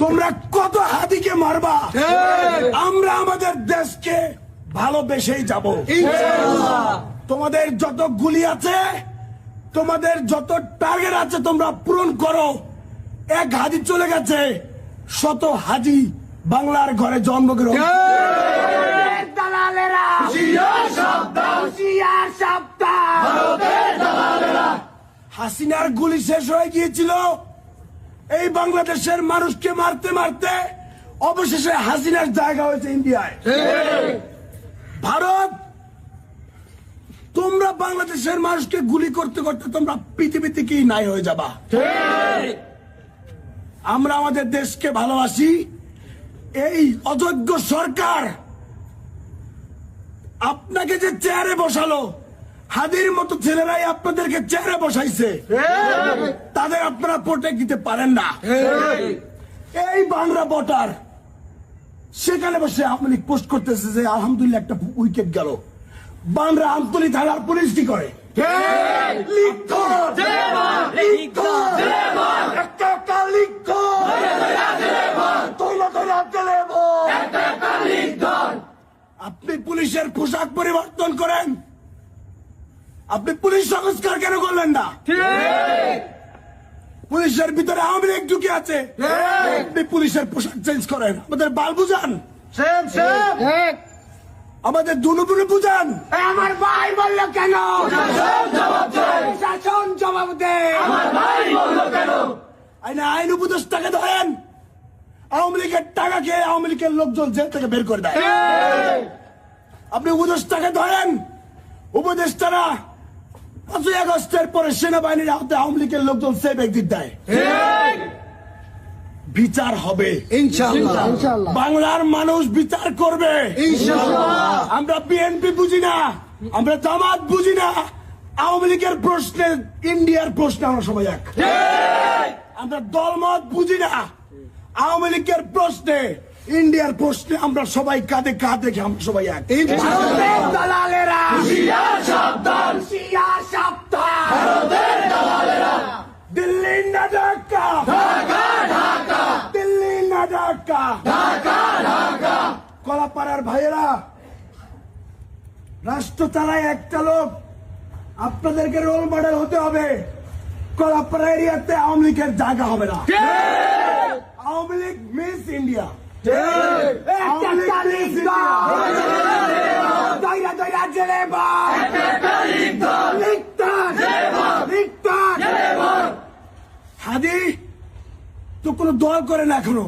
তোমরা কত হাদিকে মারবা, আমরা আমাদের দেশকে ভালোবেসেই যাব। তোমাদের যত গুলি আছে, তোমাদের যত টার্গেট আছে, তোমরা পূরণ করো। এক হাজি চলে গেছে, শত হাজি বাংলার ঘরে জন্মগ্রহণ। হাসিনার গুলি শেষ হয়ে গিয়েছিল এই বাংলাদেশের মানুষকে মারতে মারতে, অবশেষে হাসিনার জায়গা হয়েছে ইন্ডিয়ায়। ভারত, তোমরা বাংলাদেশের মানুষকে গুলি করতে করতে তোমরা পৃথিবী থেকেই নাই হয়ে যাবা। আমরা আমাদের দেশকে ভালোবাসি। এই অযোগ্য সরকার আপনাকে যে চেয়ারে বসালো, হাদির মতো ছেলেরাই আপনাদেরকে চেয়ারে বসাইছে, তাদের আপনারা প্রোটেক্ট দিতে পারেন না। এই বাংলা বটার সেখানে বসে আওয়ামী লীগ পোস্ট করতেছে যে আলহামদুলিল্লাহ একটা উইকেট গেল। বাংলা আন্তরিক থানার পুলিশ কি করে? আপনি পুলিশের পোশাক পরিবর্তন করেন, আপনি পুলিশ সংস্কার কেন করলেন না? পুলিশের ভিতরে আওয়ামী লীগ ঢুকে আছে, আপনি পুলিশের পোশাক চেঞ্জ করেন। আমাদের বাল বুঝান, আমাদের দুনুপুরে বুঝান। আমার ভাই বললো কেন? শাসন জবাব দে। আমার ভাই বললো কেন? আইন উপদেষ্টাকে ধরেন, আওয়ামী লীগের টাকা খেয়ে আওয়ামী লীগের লোকজন জেল থেকে বের করে দেয়। আপনি উপদেষ্টাকে ধরেন, উপদেষ্টারা 5ই আগস্টের পরে সেনাবাহিনীর হাতে আওয়ামী লীগের লোকজন সেফ এক্সিট দেয়। বিচার হবে ইনশাআল্লাহ। বাংলার মানুষ বিচার করবে ইনশাআল্লাহ। আমরা বিএনপি বুঝি না, আমরা জামাত বুঝি না। আওয়ামী লীগের প্রশ্নে, ইন্ডিয়ার প্রশ্নে আমরা সবাই এক। আমরা দলমত বুঝি না। আওয়ামী লীগের প্রশ্নে, ইন্ডিয়ার প্রশ্নে আমরা সবাই কাঁধে কাঁধ রেখে আমরা সবাই এক। দালালেরা সাবধান, দিল্লি না ঢাকা, দিল্লি না ঢাকা, কলাপাড়ার ভাইয়েরা, রাষ্ট্র চালায় একটা লোক, আপনাদেরকে রোল মডেল হতে হবে। কলাপাড়া এরিয়াতে আওয়ামী লীগের জায়গা হবে না। Awami League miss India. হাদি তো কোনো দল করে না এখনো।